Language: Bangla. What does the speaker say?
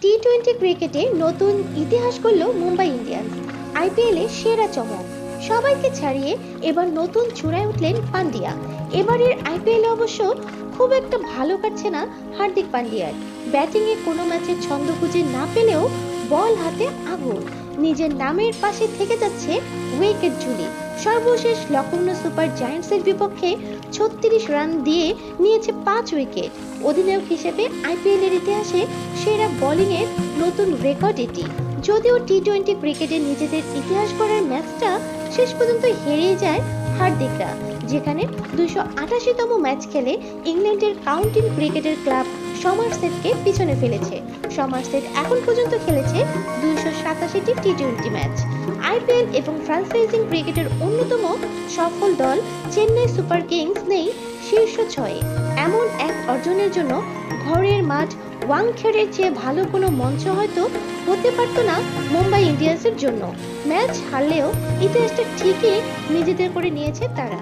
টি-টোয়েন্টি ক্রিকেটে নতুন ইতিহাস গড়ল মুম্বাই ইন্ডিয়ান্স। আইপিএলে সেরা চমক, সবাইকে ছাড়িয়ে এবার নতুন চূড়ায় উঠলেন পান্ডিয়া। এবারের আইপিএলে অবশ্য খুব একটা ভালো কাটছে না হার্দিক পান্ডিয়ার। ব্যাটিংয়ে কোনো ম্যাচে ছন্দ খুঁজে না পেলেও বল হাতে আগুন, নিজের নামের পাশে থেকে যাচ্ছে উইকেট ঝুলি। সর্বশেষ লখনৌ সুপার জায়ান্টসের বিপক্ষে 36 রান দিয়ে নিয়েছে 5 উইকেট। অধিনায়ক হিসেবে আইপিএল এর ইতিহাসে সেরা বোলিং এর নতুন রেকর্ড এটি। যদিও টি-টোয়েন্টি ক্রিকেটে নিজেদের ইতিহাস গড়ার ম্যাচটা শেষ পর্যন্ত হেরিয়ে যায় হার্দিকরা, যেখানে 288তম ম্যাচ খেলে ইংল্যান্ডের কাউন্টি ক্রিকেটের ক্লাব সমারসেটকে পিছনে ফেলেছে। সমারসেট এখন পর্যন্ত খেলেছে 287টি টি-টোয়েন্টি ম্যাচ। আইপিএল এবং ফ্র্যাঞ্চাইজিং ক্রিকেটের অন্যতম সফল দল চেন্নাই সুপার কিংস নেই শীর্ষ 6-এ। এমন এক অর্জনের জন্য ঘরের মাঠ ওয়াংখেড়ের চেয়ে ভালো কোনো মঞ্চ হয়তো হতে পারত না মুম্বাই ইন্ডিয়ান্সের জন্য। ম্যাচ হারলেও ইতিহাসটা ঠিকই নিজেদের করে নিয়েছে তারা।